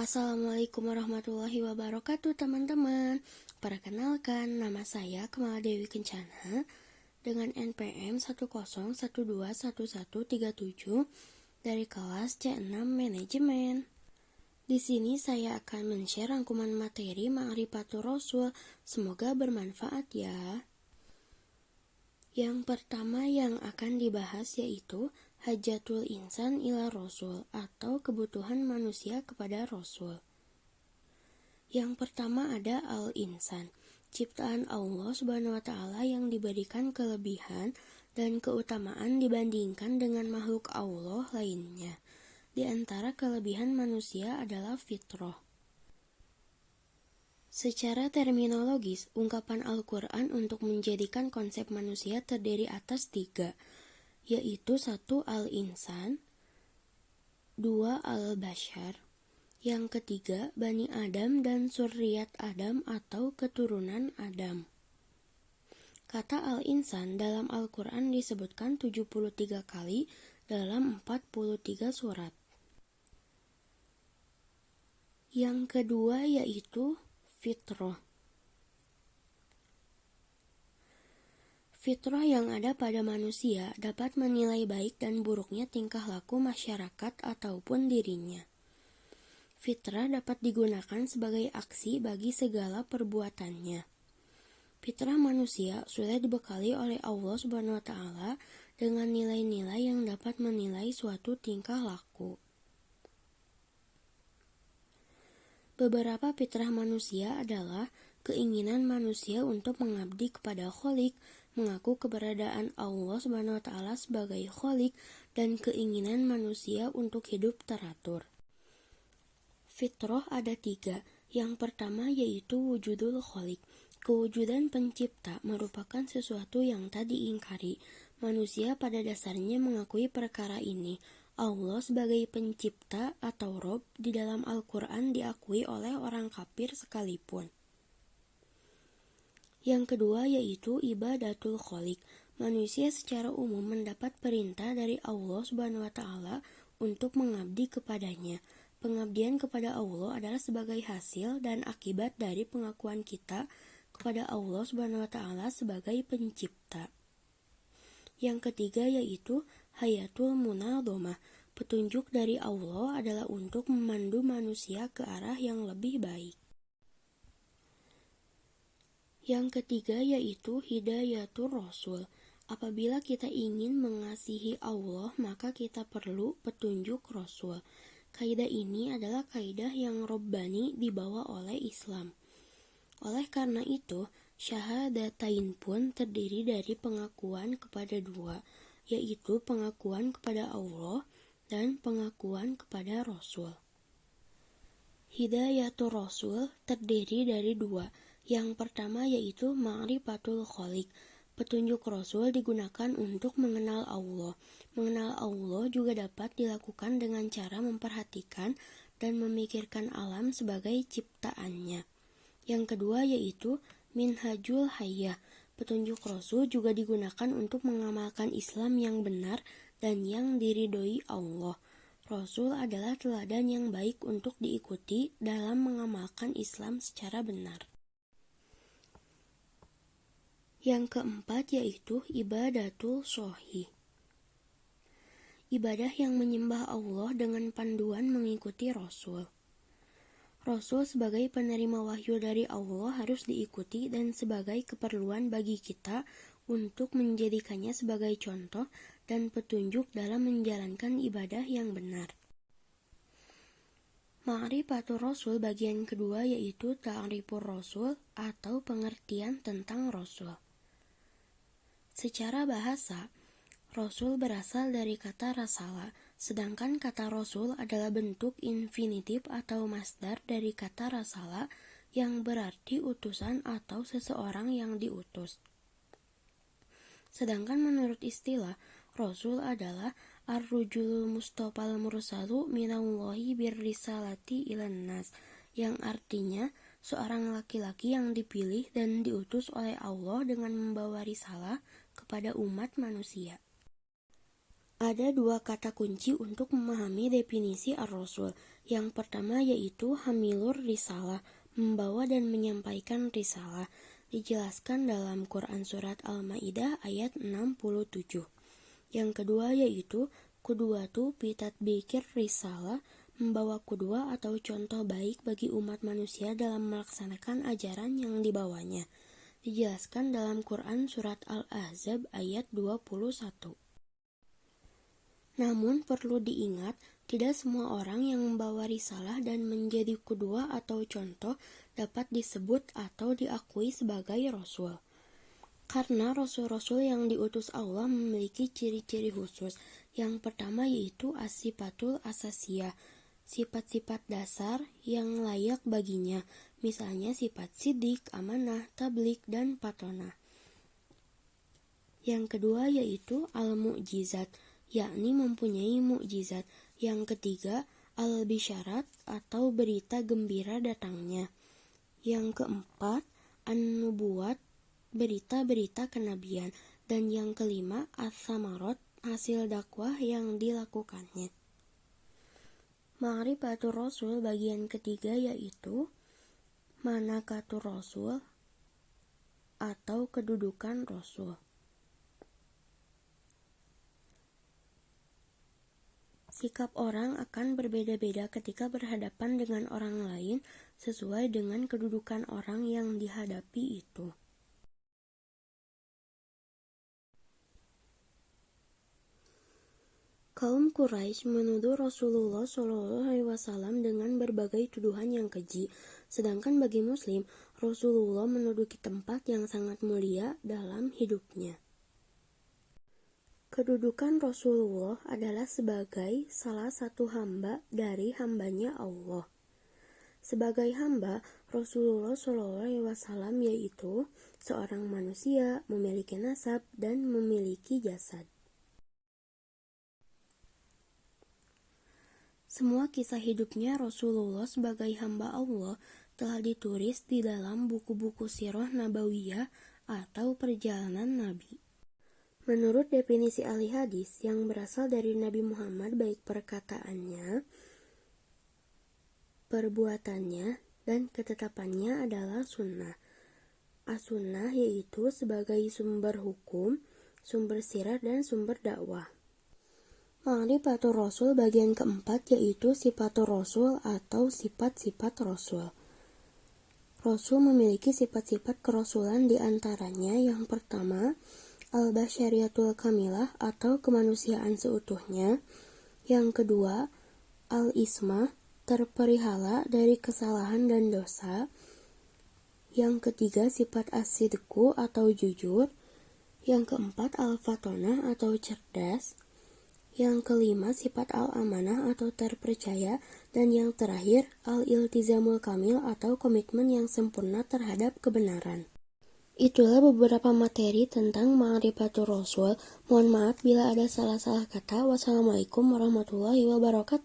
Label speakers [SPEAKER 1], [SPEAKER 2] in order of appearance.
[SPEAKER 1] Assalamualaikum warahmatullahi wabarakatuh teman-teman. Perkenalkan, nama saya Kemala Dewi Kencana dengan NPM 101211137 dari kelas C6 Manajemen. Di sini saya akan men-share rangkuman materi Ma'rifatur Rasul. Semoga bermanfaat ya. Yang pertama yang akan dibahas yaitu Hajatul Insan ila Rasul atau kebutuhan manusia kepada Rasul. Yang pertama ada Al-Insan, ciptaan Allah Subhanahu wa Ta'ala yang diberikan kelebihan dan keutamaan dibandingkan dengan makhluk Allah lainnya. Di antara kelebihan manusia adalah fitrah. Secara terminologis, ungkapan Al-Quran untuk menjadikan konsep manusia terdiri atas 3, yaitu 1. Al-Insan, 2. Al-Bashar, yang ketiga Bani Adam dan Surriyat Adam atau keturunan Adam. Kata Al-Insan dalam Al-Quran disebutkan 73 kali dalam 43 surat. Yang kedua yaitu fitrah. Fitrah yang ada pada manusia dapat menilai baik dan buruknya tingkah laku masyarakat ataupun dirinya. Fitrah dapat digunakan sebagai aksi bagi segala perbuatannya. Fitrah manusia sudah dibekali oleh Allah Subhanahu wa Ta'ala dengan nilai-nilai yang dapat menilai suatu tingkah laku. Beberapa fitrah manusia adalah keinginan manusia untuk mengabdi kepada Khalik, mengaku keberadaan Allah Subhanahu wa Ta'ala sebagai Khalik, dan keinginan manusia untuk hidup teratur. Fitrah ada 3. Yang pertama yaitu wujudul Khalik. Kewujudan pencipta merupakan sesuatu yang tak diingkari. Manusia pada dasarnya mengakui perkara ini. Allah sebagai pencipta atau Rob di dalam Al-Quran diakui oleh orang kafir sekalipun. Yang kedua yaitu ibadatul Khalik. Manusia secara umum mendapat perintah dari Allah Subhanahu wa Ta'ala untuk mengabdi kepadanya. Pengabdian kepada Allah adalah sebagai hasil dan akibat dari pengakuan kita kepada Allah Subhanahu wa Ta'ala sebagai pencipta. Yang ketiga yaitu hayatul munadhamah. Petunjuk dari Allah adalah untuk memandu manusia ke arah yang lebih baik. Yang ketiga yaitu hidayatul Rasul. Apabila kita ingin mengasihi Allah, maka kita perlu petunjuk Rasul. Kaidah ini adalah kaidah yang Rabbani dibawa oleh Islam. Oleh karena itu, syahadatain pun terdiri dari pengakuan kepada 2, yaitu pengakuan kepada Allah dan pengakuan kepada Rasul. Hidayatul Rasul terdiri dari 2. Yang pertama yaitu Ma'rifatul Khalik. Petunjuk Rasul digunakan untuk mengenal Allah. Mengenal Allah juga dapat dilakukan dengan cara memperhatikan dan memikirkan alam sebagai ciptaannya. Yang kedua yaitu Minhajul Hayyah. Petunjuk Rasul juga digunakan untuk mengamalkan Islam yang benar dan yang diridhoi Allah. Rasul adalah teladan yang baik untuk diikuti dalam mengamalkan Islam secara benar. Yang keempat yaitu ibadatul shohi. Ibadah yang menyembah Allah dengan panduan mengikuti Rasul. Rasul sebagai penerima wahyu dari Allah harus diikuti dan sebagai keperluan bagi kita untuk menjadikannya sebagai contoh dan petunjuk dalam menjalankan ibadah yang benar. Ma'rifatur Rasul bagian kedua yaitu ta'rifur Rasul atau pengertian tentang Rasul. Secara bahasa, Rasul berasal dari kata rasala, sedangkan kata Rasul adalah bentuk infinitif atau masdar dari kata rasala yang berarti utusan atau seseorang yang diutus. Sedangkan menurut istilah, Rasul adalah ar-rujulul mustafal mursalu minallahi birrisalati ilan nas, yang artinya seorang laki-laki yang dipilih dan diutus oleh Allah dengan membawa risalah kepada umat manusia. Ada 2 kata kunci untuk memahami definisi ar-Rasul. Yang pertama yaitu hamilur risalah, membawa dan menyampaikan risalah, dijelaskan dalam Quran Surat Al-Ma'idah ayat 67. Yang kedua yaitu qudwatu fi tatbiqir risalah, membawa qudwah atau contoh baik bagi umat manusia dalam melaksanakan ajaran yang dibawanya, dijelaskan dalam Quran Surat Al-Ahzab ayat 21. Namun perlu diingat, tidak semua orang yang membawa risalah dan menjadi qudwah atau contoh dapat disebut atau diakui sebagai rasul. Karena rasul-rasul yang diutus Allah memiliki ciri-ciri khusus. Yang pertama yaitu as-sifatul asasiyah, sifat-sifat dasar yang layak baginya, misalnya sifat sidik, amanah, tablik, dan patonah. Yang kedua yaitu al-mu'jizat, yakni mempunyai mukjizat. Yang ketiga al-bisyarat atau berita gembira datangnya. Yang keempat an-nubuwat, berita-berita kenabian, dan yang kelima as-samarot, hasil dakwah yang dilakukannya. Ma'rifatur Rasul bagian ketiga yaitu manakatur Rasul atau kedudukan Rasul. Sikap orang akan berbeda-beda ketika berhadapan dengan orang lain sesuai dengan kedudukan orang yang dihadapi itu. Kaum Quraisy menuduh Rasulullah SAW dengan berbagai tuduhan yang keji, sedangkan bagi Muslim, Rasulullah menduduki tempat yang sangat mulia dalam hidupnya. Kedudukan Rasulullah adalah sebagai salah satu hamba dari hambanya Allah. Sebagai hamba, Rasulullah SAW yaitu seorang manusia, memiliki nasab, dan memiliki jasad. Semua kisah hidupnya Rasulullah sebagai hamba Allah telah ditulis di dalam buku-buku sirah nabawiyah atau perjalanan Nabi. Menurut definisi ahli hadis yang berasal dari Nabi Muhammad, baik perkataannya, perbuatannya, dan ketetapannya adalah sunnah. As-sunnah yaitu sebagai sumber hukum, sumber sirah, dan sumber dakwah. Ma'rifatur Rasul bagian keempat yaitu sifatur Rasul atau sifat-sifat Rasul. Rasul memiliki sifat-sifat kerasulan, di antaranya yang pertama al-basyariyatul kamilah atau kemanusiaan seutuhnya. Yang kedua al-ismah, terpelihara dari kesalahan dan dosa. Yang ketiga sifat as-sidqu atau jujur. Yang keempat al-fatonah atau cerdas. Yang kelima sifat al-amanah atau terpercaya, dan yang terakhir al-iltizamul kamil atau komitmen yang sempurna terhadap kebenaran. Itulah beberapa materi tentang Ma'rifatur Rasul. Mohon maaf bila ada salah-salah kata. Wassalamualaikum warahmatullahi wabarakatuh.